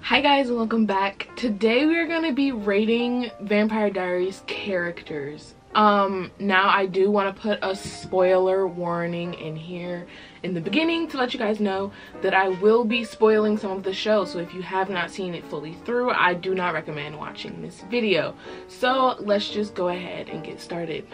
Hi guys, and welcome back. Today we are going to be rating Vampire Diaries characters. Now I do want to put a spoiler warning in here in the beginning to let you guys know that I will be spoiling some of the show. So if you have not seen it fully through, I do not recommend watching this video. So let's just go ahead and get started.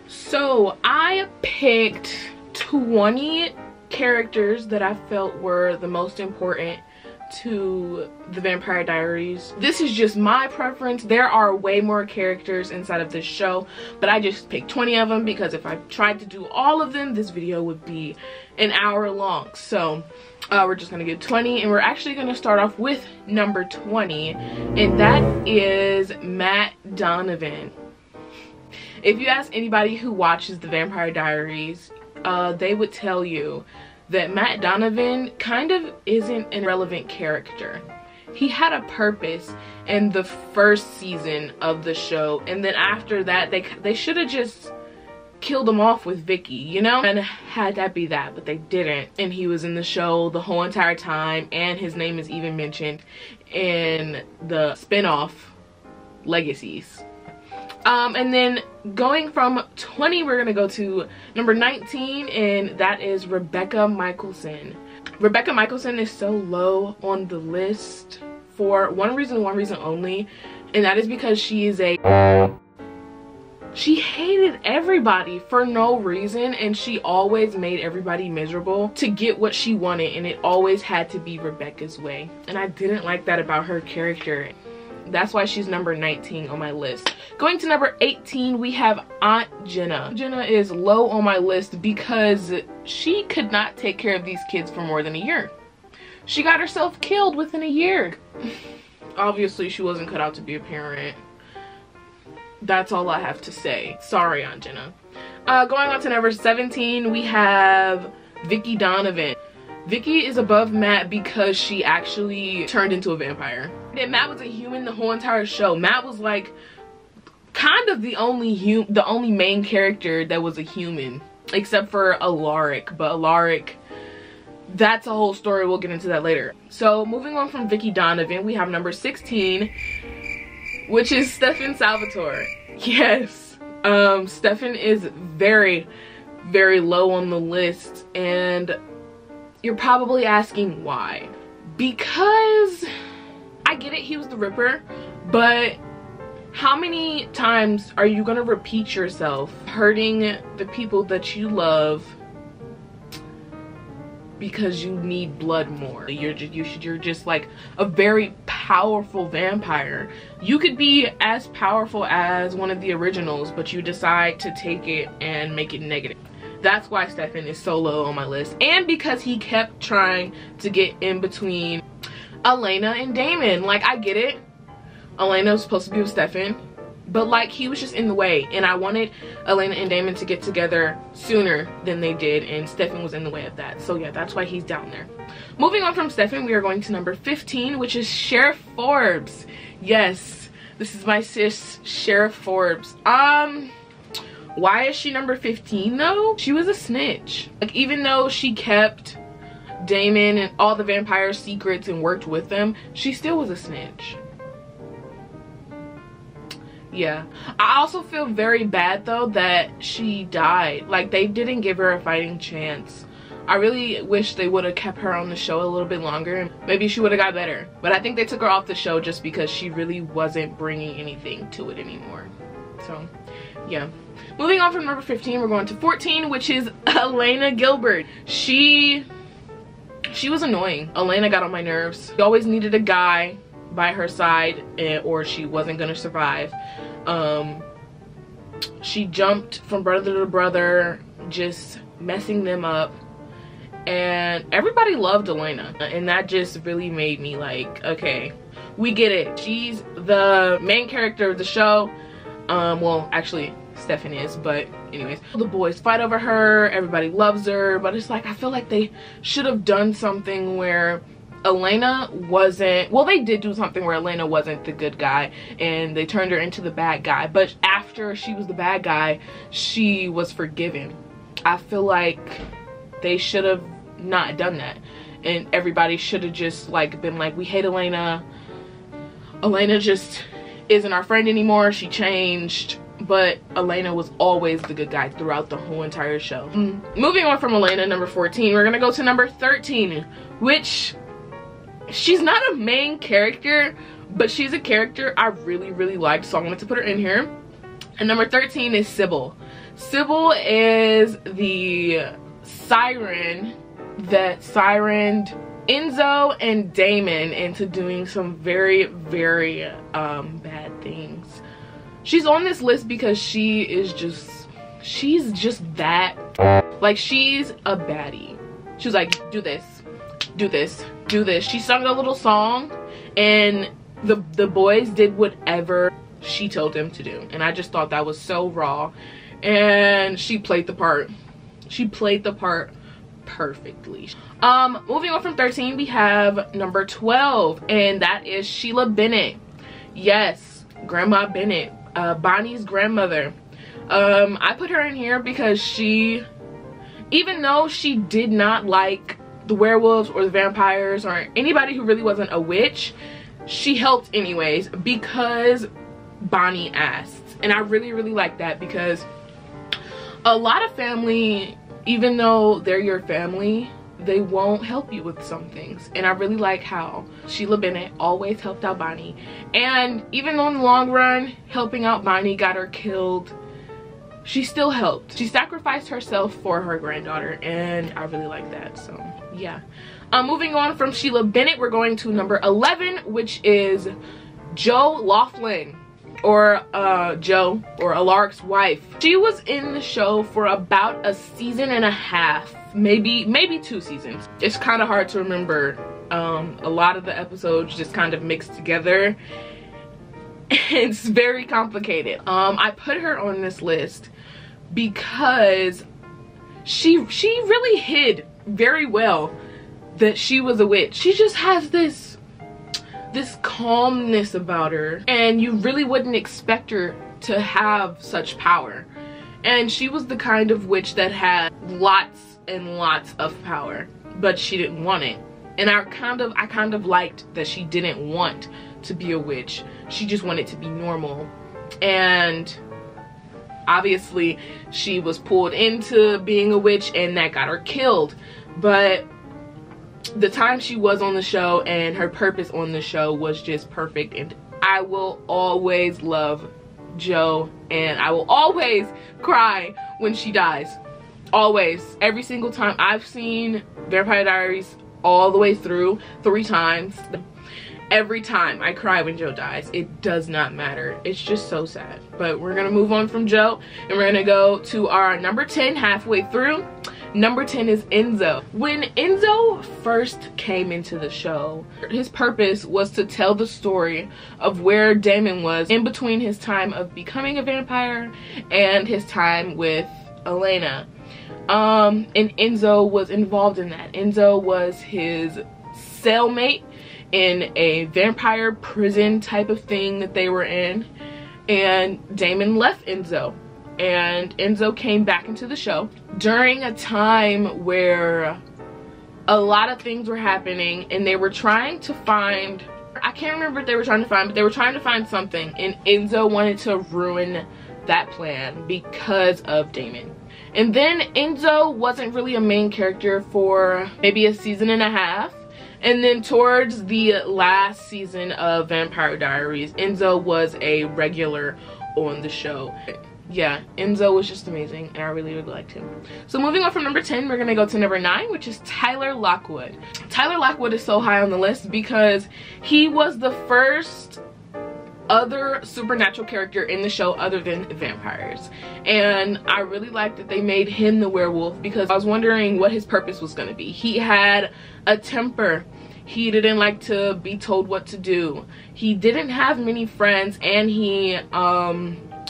So I picked 20 characters that I felt were the most important to the Vampire Diaries. This is just my preference. There are way more characters inside of this show, but I just picked 20 of them because if I tried to do all of them, this video would be an hour long. So we're just gonna get 20, and we're actually gonna start off with number 20, and that is Matt Donovan. If you ask anybody who watches the Vampire Diaries, they would tell you that Matt Donovan kind of isn't an irrelevant character. He had a purpose in the first season of the show, and then after that they should have just killed him off with Vicky, you know, and had that be that, but they didn't. And he was in the show the whole entire time, and his name is even mentioned in the spin-off Legacies. And then going from 20, we're gonna go to number 19, and that is Rebecca Michelson. Rebecca Michelson is so low on the list for one reason only, and that is because she hated everybody for no reason, and she always made everybody miserable to get what she wanted, and it always had to be Rebecca's way, and I didn't like that about her character. That's why she's number 19 on my list. Going to number 18, we have Aunt Jenna. Jenna is low on my list because she could not take care of these kids for more than a year. She got herself killed within a year. Obviously, she wasn't cut out to be a parent. That's all I have to say. Sorry, Aunt Jenna. Going on to number 17, we have Vicky Donovan. Vicky is above Matt because she actually turned into a vampire. And Matt was a human the whole entire show. Matt was like kind of the only main character that was a human, except for Alaric. But Alaric, that's a whole story. We'll get into that later. So moving on from Vicky Donovan, we have number 16, which is Stefan Salvatore. Yes, Stefan is very, very low on the list, and you're probably asking why. Because I get it, he was the Ripper, but how many times are you gonna repeat yourself hurting the people that you love because you need blood more? You're just like a very powerful vampire. You could be as powerful as one of the originals, but you decide to take it and make it negative. That's why Stefan is so low on my list, and because he kept trying to get in between Elena and Damon. Like, I get it, Elena was supposed to be with Stefan, but like, he was just in the way, and I wanted Elena and Damon to get together sooner than they did, and Stefan was in the way of that. So yeah, that's why he's down there. Moving on from Stefan, we are going to number 15, which is Sheriff Forbes. Yes, this is my sis, Sheriff Forbes. Why is she number 15 though? She was a snitch. Like, even though she kept Damon and all the vampire secrets and worked with them, she still was a snitch. Yeah, I also feel very bad though that she died. Like, they didn't give her a fighting chance. I really wish they would have kept her on the show a little bit longer, and maybe she would have got better. But I think they took her off the show just because she really wasn't bringing anything to it anymore. So yeah. Moving on from number 15, we're going to 14, which is Elena Gilbert. She was annoying. Elena got on my nerves. She always needed a guy by her side, or she wasn't gonna survive. She jumped from brother to brother, just messing them up, and everybody loved Elena, and that just really made me like, okay, we get it. She's the main character of the show. Well, actually Stefan is, but anyways, the boys fight over her, everybody loves her, but it's like, I feel like they should have done something where Elena wasn't, well, they did do something where Elena wasn't the good guy and they turned her into the bad guy, but after she was the bad guy, she was forgiven. I feel like they should have not done that, and everybody should have just like been like, we hate Elena, Elena just isn't our friend anymore. She changed, but Elena was always the good guy throughout the whole entire show. Moving on from Elena, number 14, we're gonna go to number 13, which she's not a main character, but she's a character I really liked, so I wanted to put her in here. And number 13 is Sybil. Sybil is the siren that sirened Enzo and Damon into doing some very bad things. She's on this list because she's just that, like, she's a baddie. She was like, do this, do this, do this. She sung a little song and the boys did whatever she told them to do, and I just thought that was so raw, and she played the part. She played the part perfectly. Moving on from 13, we have number 12, and that is Sheila Bennett. Yes, Grandma Bennett, Bonnie's grandmother. I put her in here because she, even though she did not like the werewolves or the vampires or anybody who really wasn't a witch, she helped anyways because Bonnie asked. And I really like that, because a lot of family, even though they're your family, they won't help you with some things. And I really like how Sheila Bennett always helped out Bonnie, and even though in the long run helping out Bonnie got her killed, she still helped. She sacrificed herself for her granddaughter, and I really like that. So yeah. Moving on from Sheila Bennett, we're going to number 11, which is Jo Laughlin, or Jo, or Alaric's wife. She was in the show for about a season and a half, maybe 2 seasons. It's kind of hard to remember. A lot of the episodes just kind of mixed together. It's very complicated. I put her on this list because she really hid very well that she was a witch. She just has this calmness about her, and you really wouldn't expect her to have such power. And she was the kind of witch that had lots and lots of power, but she didn't want it. And I kind of liked that she didn't want to be a witch. She just wanted to be normal. And obviously she was pulled into being a witch, and that got her killed. But the time she was on the show and her purpose on the show was just perfect, and I will always love Jo, and I will always cry when she dies. Always. Every single time. I've seen Vampire Diaries all the way through 3 times. Every time I cry when Jo dies. It does not matter. It's just so sad. But we're gonna move on from Jo, and we're gonna go to our number 10 halfway through. Number 10 is Enzo. When Enzo first came into the show, his purpose was to tell the story of where Damon was in between his time of becoming a vampire and his time with Elena. And Enzo was involved in that. Enzo was his cellmate in a vampire prison type of thing that they were in, and Damon left Enzo, and Enzo came back into the show during a time where a lot of things were happening, and they were trying to find, I can't remember what they were trying to find, but they were trying to find something, and Enzo wanted to ruin that plan because of Damon. And then Enzo wasn't really a main character for maybe a season and a half. And then towards the last season of Vampire Diaries, Enzo was a regular on the show. Yeah, Enzo was just amazing, and I really liked him. So moving on from number 10, we're gonna go to number 9, which is Tyler Lockwood. Tyler Lockwood is so high on the list because he was the first other supernatural character in the show other than vampires, and I really liked that they made him the werewolf, because I was wondering what his purpose was going to be. He had a temper. He didn't like to be told what to do. He didn't have many friends, and he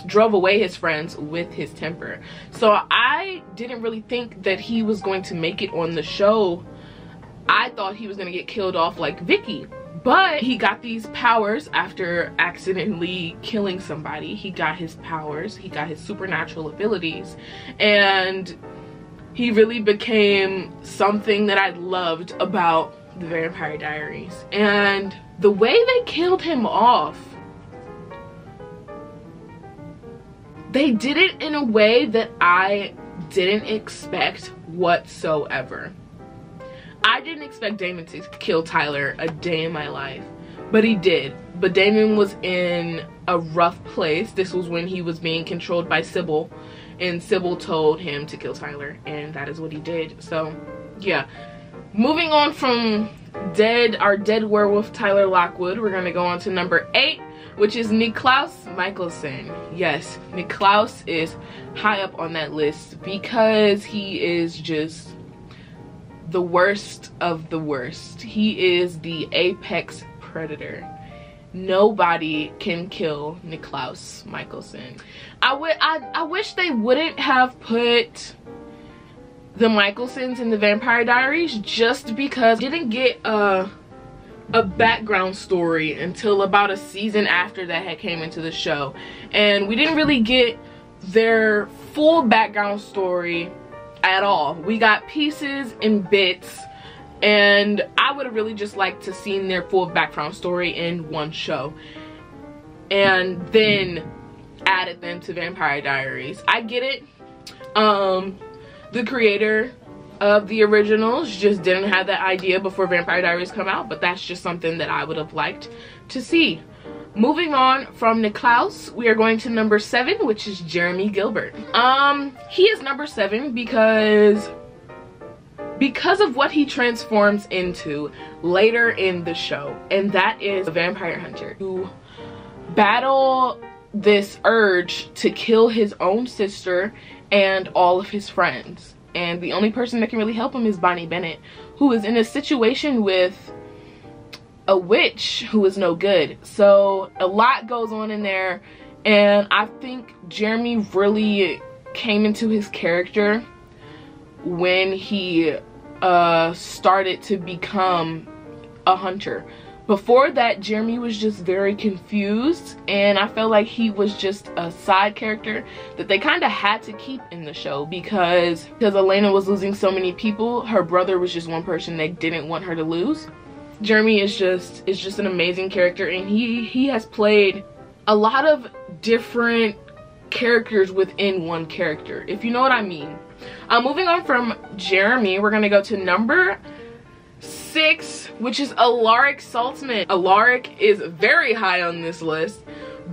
drove away his friends with his temper. So I didn't really think that he was going to make it on the show. I thought he was going to get killed off like Vicky. But he got these powers after accidentally killing somebody. He got his powers, he got his supernatural abilities, and he really became something that I loved about the Vampire Diaries. And the way they killed him off, they did it in a way that I didn't expect whatsoever. I didn't expect Damon to kill Tyler a day in my life, but he did. But Damon was in a rough place. This was when he was being controlled by Sybil, and Sybil told him to kill Tyler, and that is what he did. So yeah, moving on from our dead werewolf Tyler Lockwood, we're gonna go on to number 8, which is Niklaus Michelson. Yes, Niklaus is high up on that list because he is just the worst of the worst. He is the apex predator. Nobody can kill Niklaus Michelson. I wish they wouldn't have put the Michelsons in the Vampire Diaries, just because I didn't get a background story until about a season after that had came into the show, and we didn't really get their full background story at all. We got pieces and bits, and I would have really just liked to seen their full background story in one show and then added them to Vampire Diaries. I get it. The creator of the originals just didn't have that idea before Vampire Diaries come out, but that's just something that I would have liked to see. Moving on from Niklaus, we are going to number 7, which is Jeremy Gilbert. He is number 7 because of what he transforms into later in the show, and that is a vampire hunter who battle this urge to kill his own sister and all of his friends. And the only person that can really help him is Bonnie Bennett, who is in a situation with a witch who is no good. So a lot goes on in there, and I think Jeremy really came into his character when he started to become a hunter. Before that, Jeremy was just very confused, and I felt like he was just a side character that they kind of had to keep in the show because Elena was losing so many people. Her brother was just one person they didn't want her to lose. Jeremy is just an amazing character, and he has played a lot of different characters within one character, if you know what I mean. Moving on from Jeremy, we're gonna go to number 6, which is Alaric Saltzman. Alaric is very high on this list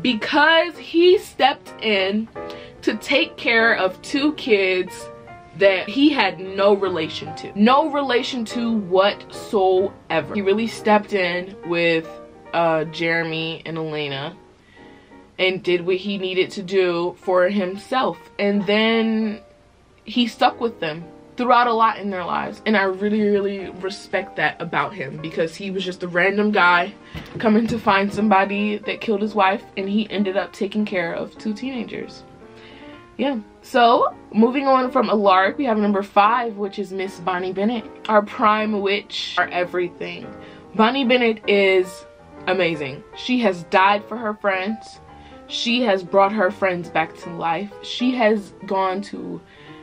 because he stepped in to take care of 2 kids that he had no relation to. No relation to whatsoever. He really stepped in with Jeremy and Elena and did what he needed to do for himself. And then he stuck with them throughout a lot in their lives, and I really respect that about him, because he was just a random guy coming to find somebody that killed his wife, and he ended up taking care of 2 teenagers. Yeah, so moving on from Alaric, we have number 5, which is Miss Bonnie Bennett, our prime witch, our everything. Bonnie Bennett is amazing. She has died for her friends. She has brought her friends back to life. She has gone to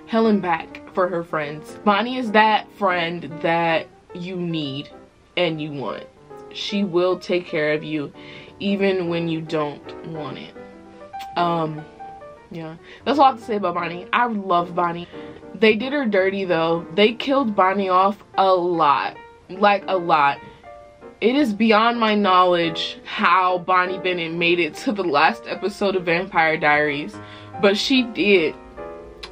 hell and back for her friends. Bonnie is that friend that you need and you want. She will take care of you even when you don't want it. Yeah, that's all I have to say about Bonnie. I love Bonnie. They did her dirty though. They killed Bonnie off a lot, like a lot. It is beyond my knowledge how Bonnie Bennett made it to the last episode of Vampire Diaries, but she did.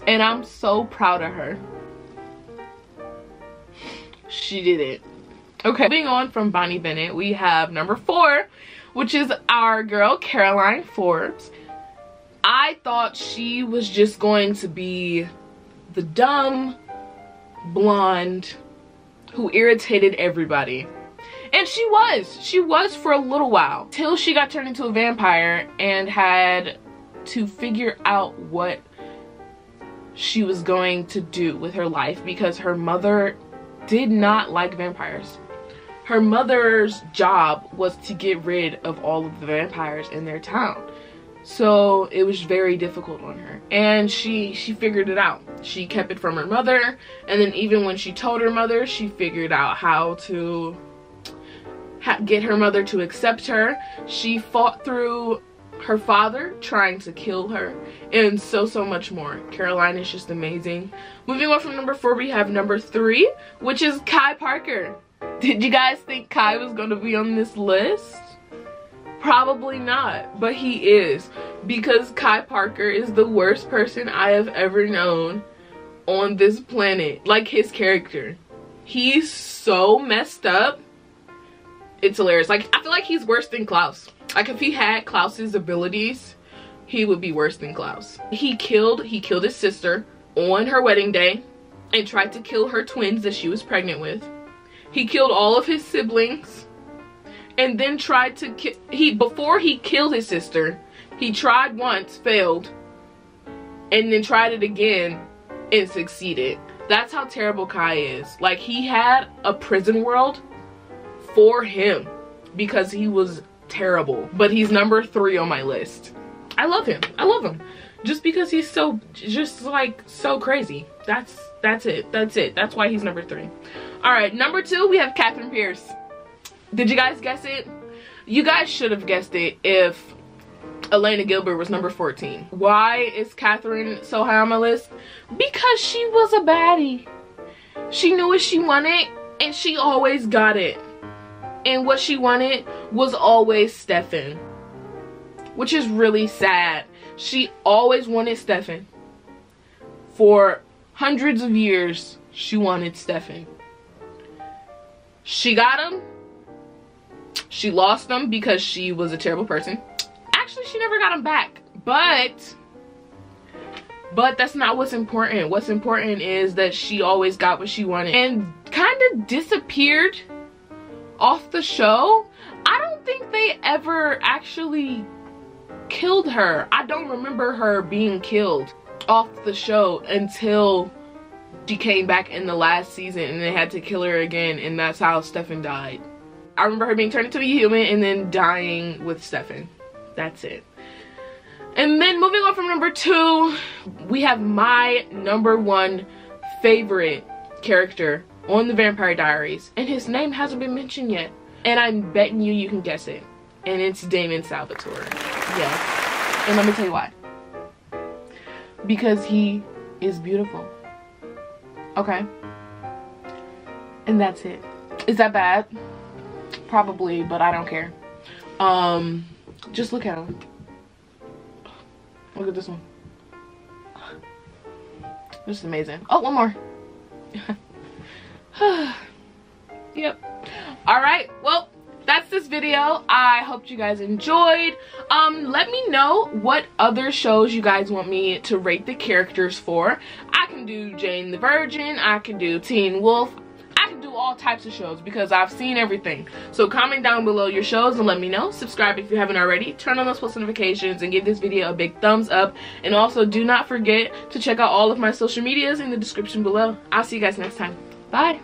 And I'm so proud of her. She did it. Okay, moving on from Bonnie Bennett, we have number 4, which is our girl Caroline Forbes. I thought she was just going to be the dumb blonde who irritated everybody. And she was for a little while, till she got turned into a vampire and had to figure out what she was going to do with her life, because her mother did not like vampires. Her mother's job was to get rid of all of the vampires in their town. So it was very difficult on her, and she figured it out. She kept it from her mother, and then even when she told her mother, she figured out how to get her mother to accept her. She fought through her father trying to kill her, and so much more. Caroline is just amazing. Moving on from number 4, we have number 3, which is Kai Parker. Did you guys think Kai was going to be on this list? Probably not, but he is, because Kai Parker is the worst person I have ever known on this planet. Like, his character, he's so messed up. It's hilarious. Like, I feel like he's worse than Klaus. Like, if he had Klaus's abilities, he would be worse than Klaus. He killed his sister on her wedding day and tried to kill her twins that she was pregnant with. He killed all of his siblings, and then tried to before he killed his sister, he tried once, failed, and then tried it again and succeeded. That's how terrible Kai is. Like, he had a prison world for him because he was terrible. But he's number 3 on my list. I love him. I love him just because he's so crazy. That's it. That's why he's number 3. All right, number 2, we have Catherine Pierce. Did you guys guess it? You guys should have guessed it if Elena Gilbert was number 14. Why is Catherine so high on my list? Because she was a baddie. She knew what she wanted, and she always got it. And what she wanted was always Stefan, which is really sad. She always wanted Stefan. For hundreds of years, she wanted Stefan. She got him. She lost him because she was a terrible person. Actually, she never got him back. But that's not what's important. What's important is that she always got what she wanted and kind of disappeared off the show. I don't think they ever actually killed her. I don't remember her being killed off the show until she came back in the last season, and they had to kill her again, and that's how Stefan died. I remember her being turned into a human and then dying with Stefan. That's it. And then moving on from number 2, we have my number 1 favorite character on the Vampire Diaries, and his name hasn't been mentioned yet, and I'm betting you can guess it, and it's Damon Salvatore. Yes, and let me tell you why. Because he is beautiful. Okay, and that's it. Is that bad? Probably, but I don't care. Just look at him. Look at this one. This is amazing. Oh, one more. Yep. Alright, well, that's this video. I hope you guys enjoyed. Let me know what other shows you guys want me to rate the characters for. I can do Jane the Virgin, I can do Teen Wolf, I can do all types of shows because I've seen everything. So comment down below your shows and let me know. Subscribe if you haven't already. Turn on those post notifications and give this video a big thumbs up. And also do not forget to check out all of my social medias in the description below. I'll see you guys next time. Bye.